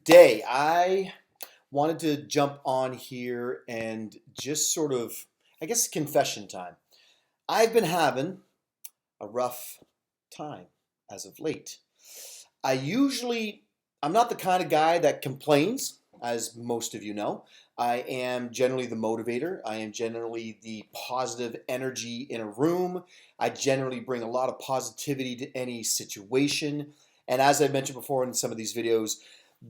today I wanted to jump on here and just sort of, I guess, confession time. I've been having a rough time as of late. I usually, I'm not the kind of guy that complains, as most of you know. I am generally the motivator. I am generally the positive energy in a room. I generally bring a lot of positivity to any situation. And as I've mentioned before in some of these videos,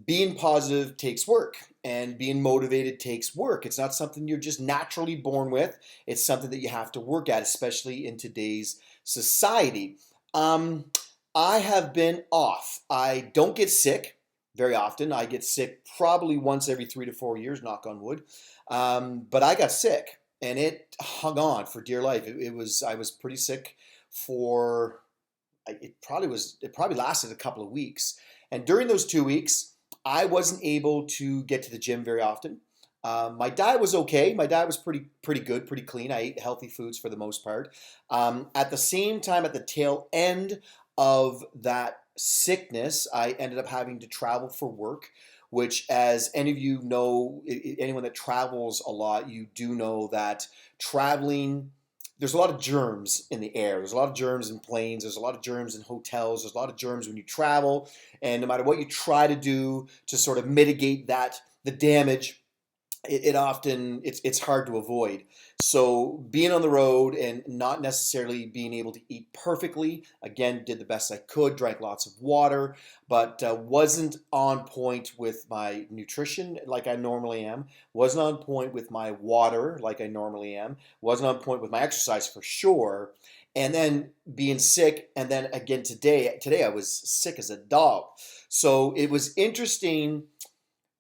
being positive takes work and being motivated takes work. It's not something you're just naturally born with. It's something that you have to work at, especially in today's society. Um, I have been off. I don't get sick very often. I get sick probably once every 3 to 4 years, knock on wood. But I got sick and it hung on for dear life. I was pretty sick for, it probably lasted a couple of weeks. And during those 2 weeks, I wasn't able to get to the gym very often. My diet was okay. My diet was pretty good, pretty clean. I ate healthy foods for the most part. At the same time, at the tail end of that sickness, I ended up having to travel for work, which, as any of you know, anyone that travels a lot, you do know that traveling, there's a lot of germs in the air. There's a lot of germs in planes. There's a lot of germs in hotels. There's a lot of germs when you travel. And no matter what you try to do to sort of mitigate the damage, it's hard to avoid. So being on the road and not necessarily being able to eat perfectly, again, did the best I could, drank lots of water, but wasn't on point with my nutrition like I normally am, wasn't on point with my water like I normally am, wasn't on point with my exercise for sure. And then being sick, and then again today I was sick as a dog. So it was interesting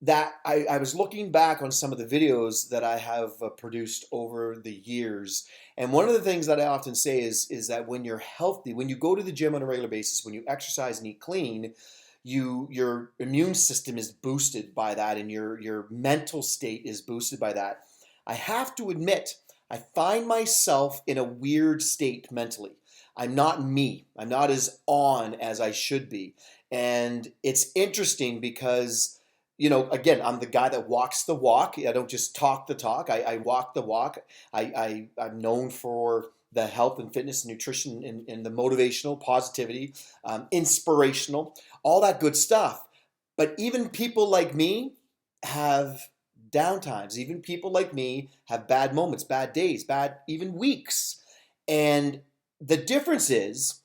that I was looking back on some of the videos that I have produced over the years. And one of the things that I often say is that when you're healthy, when you go to the gym on a regular basis, when you exercise and eat clean, your immune system is boosted by that, and your mental state is boosted by that. I have to admit, I find myself in a weird state mentally. I'm not me. I'm not as on as I should be. And it's interesting because, again, I'm the guy that walks the walk. I don't just talk the talk. I walk the walk. I'm known for the health and fitness and nutrition and the motivational, positivity, inspirational, all that good stuff. But even people like me have downtimes. Even people like me have bad moments, bad days, bad even weeks. And the difference is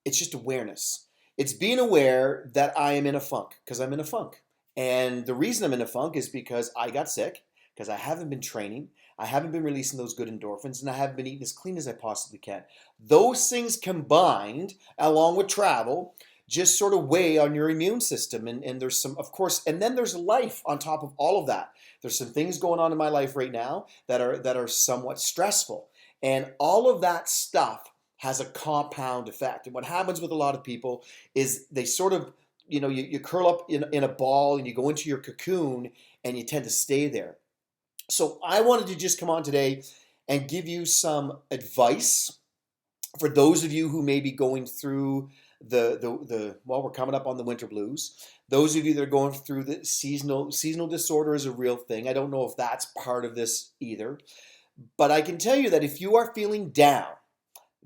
it's just awareness. It's being aware that I am in a funk, because I'm in a funk. And the reason I'm in a funk is because I got sick, because I haven't been training, I haven't been releasing those good endorphins, and I haven't been eating as clean as I possibly can. Those things combined, along with travel, just sort of weigh on your immune system. And there's some, of course, and then there's life on top of all of that. There's some things going on in my life right now that are somewhat stressful. And all of that stuff has a compound effect. And what happens with a lot of people is they sort of, you curl up in a ball and you go into your cocoon and you tend to stay there. So I wanted to just come on today and give you some advice for those of you who may be going through well, we're coming up on the winter blues. Those of you that are going through the seasonal disorder is a real thing. I don't know if that's part of this either. But I can tell you that if you are feeling down,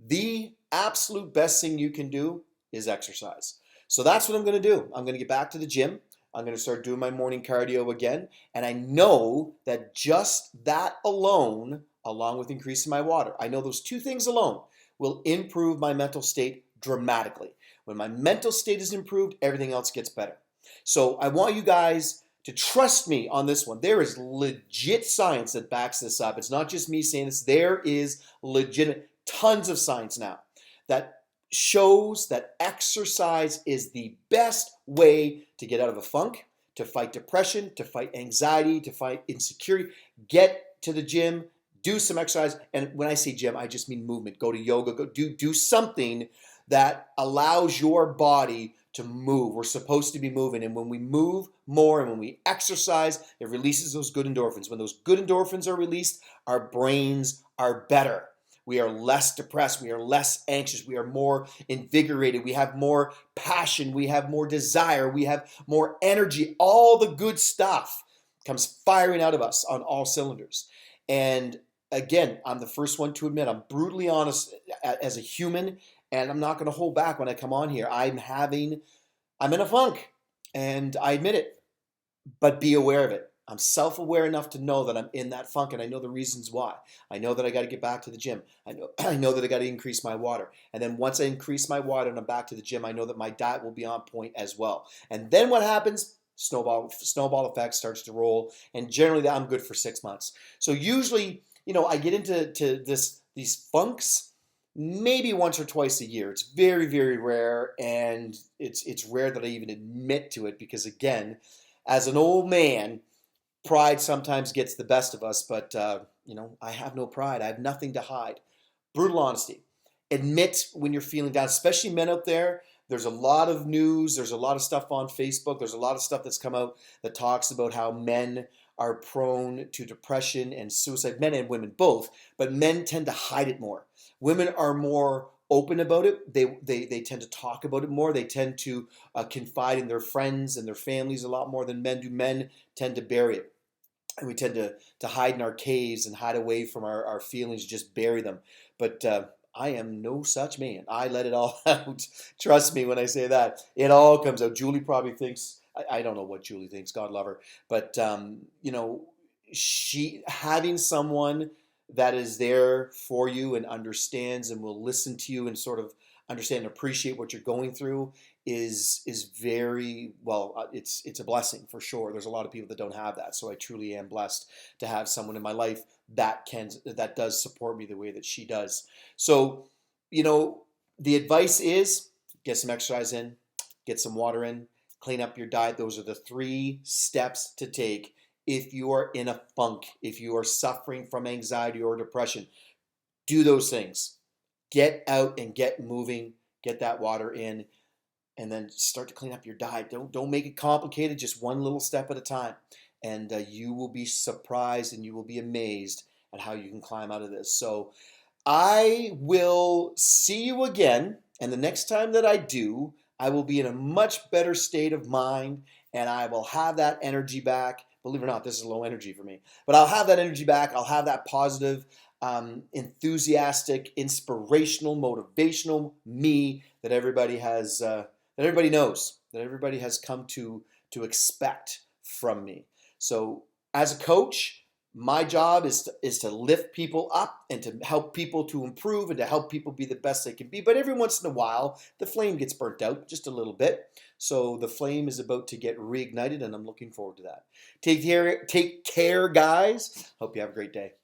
the absolute best thing you can do is exercise. So that's what I'm going to do. I'm going to get back to the gym. I'm going to start doing my morning cardio again. And I know that just that alone, along with increasing my water, I know those two things alone will improve my mental state dramatically. When my mental state is improved, everything else gets better. So I want you guys to trust me on this one. There is legit science that backs this up. It's not just me saying this. There is legitimate tons of science now that shows that exercise is the best way to get out of a funk, to fight depression, to fight anxiety, to fight insecurity. Get to the gym, do some exercise. And when I say gym, I just mean movement. Go to yoga, go do something that allows your body to move. We're supposed to be moving. And when we move more and when we exercise, it releases those good endorphins. When those good endorphins are released, our brains are better. We are less depressed. We are less anxious. We are more invigorated. We have more passion. We have more desire. We have more energy. All the good stuff comes firing out of us on all cylinders. And again, I'm the first one to admit I'm brutally honest as a human, and I'm not going to hold back when I come on here. I'm in a funk, and I admit it, but be aware of it. I'm self-aware enough to know that I'm in that funk, and I know the reasons why. I know that I got to get back to the gym. I know that I got to increase my water. And then once I increase my water and I'm back to the gym, I know that my diet will be on point as well. And then what happens? Snowball effect starts to roll, and generally I'm good for 6 months. So usually, I get into these funks maybe once or twice a year. It's very, very rare, and it's rare that I even admit to it because, again, as an old man, pride sometimes gets the best of us, but I have no pride. I have nothing to hide. Brutal honesty. Admit when you're feeling down, especially men out there. There's a lot of news. There's a lot of stuff on Facebook. There's a lot of stuff that's come out that talks about how men are prone to depression and suicide, men and women both, but men tend to hide it more. Women are more open about it. They tend to talk about it more. They tend to confide in their friends and their families a lot more than men do. Men tend to bury it. And we tend to hide in our caves and hide away from our feelings, just bury them. But I am no such man. I let it all out. Trust me when I say that. It all comes out. Julie probably thinks, I don't know what Julie thinks, God love her. But, she having someone that is there for you and understands and will listen to you and sort of understand and appreciate what you're going through is very well. It's a blessing for sure. There's a lot of people that don't have that, so I truly am blessed to have someone in my life that does support me the way that she does. So, the advice is get some exercise in, get some water in, clean up your diet. Those are the 3 steps to take if you are in a funk, if you are suffering from anxiety or depression. Do those things. Get out and get moving, get that water in, and then start to clean up your diet. Don't make it complicated, just one little step at a time. And you will be surprised and you will be amazed at how you can climb out of this. So I will see you again, and the next time that I do, I will be in a much better state of mind, and I will have that energy back. Believe it or not, this is low energy for me, but I'll have that energy back. I'll have that positive, enthusiastic, inspirational, motivational me that everybody has, that everybody knows, that everybody has come to expect from me. So as a coach, my job is to lift people up and to help people to improve and to help people be the best they can be. But every once in a while, the flame gets burnt out just a little bit. So the flame is about to get reignited, and I'm looking forward to that. Take care, guys. Hope you have a great day.